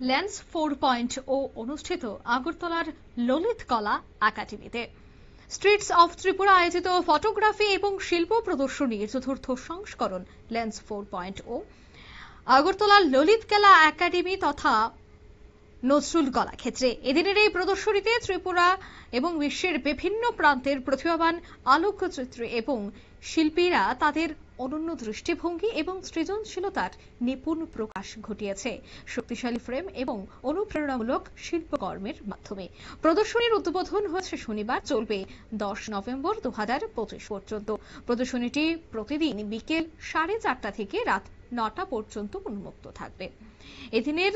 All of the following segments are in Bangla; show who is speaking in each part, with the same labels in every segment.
Speaker 1: ল্যান্স 4.0 অনুষ্ঠিত আগরতলার ললিত কলা একাডেমিতে। স্ট্রিটস অফ ত্রিপুরা আয়োজিত ফটোগ্রাফি এবং শিল্প প্রদর্শনীর চতুর্থ সংস্করণ ল্যান্স 4.0 আগরতলার ললিত কলা একাডেমি তথা নজরুল কলাক্ষেত্রে। এদিনের এই প্রদর্শনীতে ত্রিপুরা এবং বিশ্বের বিভিন্ন প্রান্তের প্রতিভাবান আলোকচিত্রী এবং শিল্পীরা তাদের অনন্য দৃষ্টিভঙ্গি এবং সৃজনশীলতার নিপুণ প্রকাশ ঘটিয়েছে শক্তিশালী ফ্রেম এবং অনুপ্রেরণামূলক শিল্পকর্মের মাধ্যমে। প্রদর্শনীর উদ্বোধন হয়েছে শনিবার, চলবে 10 নভেম্বর 2025 পর্যন্ত। প্রদর্শনীটি প্রতিদিন বিকেল 4:30 থেকে রাত 9টা পর্যন্ত উন্মুক্ত থাকবে। এদিনের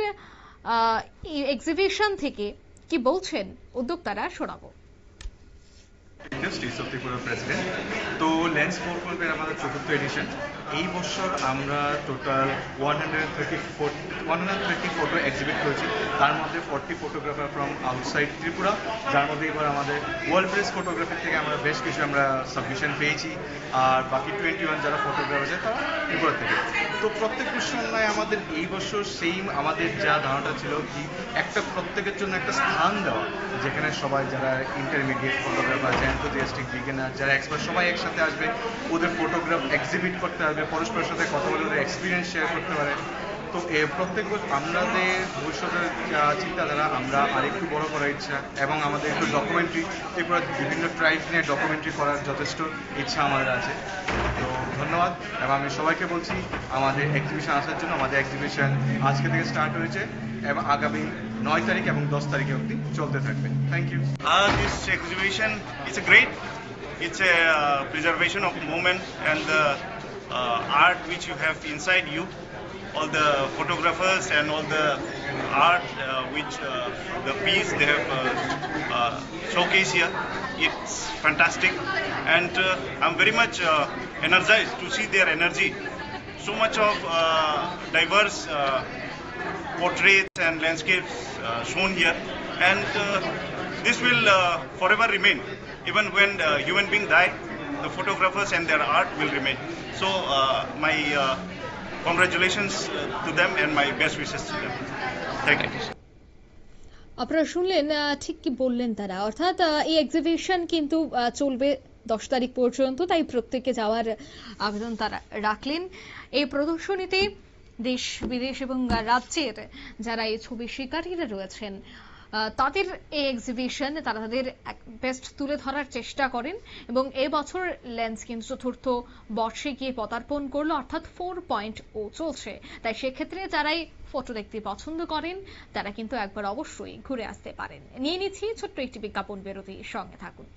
Speaker 1: এক্সিবিশন থেকে কি বলছেন উদ্যোক্তারা শোনাবো।
Speaker 2: Streets of Tripura president. তো ল্যান্স 4.0 এর আমাদের চতুর্থ এডিশন। এই বছর আমরা টোটাল 130 ফটো এক্সিবিট করেছি, তার মধ্যে 40 ফটোগ্রাফার ফ্রম আউটসাইড ত্রিপুরা, যার মধ্যে এবার আমাদের ওয়ার্ল্ড প্রেস ফটোগ্রাফি থেকে আমরা বেশ কিছু সাবমিশন পেয়েছি, আর বাকি 21 যারা ফটোগ্রাফার আছে তারা ত্রিপুরা থেকে। তো প্রত্যেক বিষয়ে আমাদের এই বছর সেম আমাদের যা ধারণাটা ছিল কি একটা প্রত্যেকের জন্য একটা স্থান দেওয়া, যেখানে সবাই যারা ইন্টারমিডিয়েট ফটোগ্রাফার আছে, এনথুজিয়াস্টিক বিগিনার, যারা এক্সপার্ট, সবাই একসাথে আসবে, ওদের ফটোগ্রাফ এক্সিবিট করতে আসবে, পরস্পরের সাথে কথা বলে ওদের এক্সপিরিয়েন্স শেয়ার করতে পারে। তো প্রত্যেক বছর আমাদের ভবিষ্যতের চিন্তাধারা আমরা আরেকটু বড় করার ইচ্ছা, এবং আমাদের একটু ডকুমেন্টারি, ত্রিপুরার বিভিন্ন ট্রাইব নিয়ে ডকুমেন্টারি করার যথেষ্ট ইচ্ছা আমাদের আছে। তো ধন্যবাদ, এবং আমি সবাইকে বলছি আমাদের এক্সিবিশন আসার জন্য। আমাদের এক্সিবিশন আজকে থেকে স্টার্ট হয়েছে এবং আগামী 9 তারিখ এবং 10 তারিখে অবধি চলতে থাকবে। Thank you.
Speaker 3: This exhibition is great. It's a preservation of moment and the art which you have inside you. All the photographers and all the art which the piece they have showcased here. It's fantastic, and I'm very much energized to see their energy. So much of diverse portraits and landscapes shown here, and this will forever remain. Even when human beings die, the photographers and their art will remain. So my congratulations to them and my best wishes to them. Thank you.
Speaker 1: আপনারা শুনলেন ঠিক কি বললেন তারা, অর্থাৎ এই এক্সিবিশন কিন্তু চলবে 10 তারিখ পর্যন্ত, তাই প্রত্যেকে যাওয়ার আবেদন তারা রাখলেন। এই প্রদর্শনীতে দেশ বিদেশ এবং রাজ্যের যারা এই ছবি শিকারীরা রয়েছেন তাদের এই এক্সিবিশন তারা তাদের বেস্ট তুলে ধরার চেষ্টা করেন, এবং এবছর ল্যান্স কিন্তু চতুর্থ বর্ষে গিয়ে পদার্পণ করলো, অর্থাৎ 4.0 চলছে। তাই সেক্ষেত্রে যারাই ফটো দেখতে পছন্দ করেন তারা কিন্তু একবার অবশ্যই ঘুরে আসতে পারেন। নিয়ে নিচ্ছি ছোট্ট একটি বিজ্ঞাপন বিরতি, সঙ্গে থাকুন।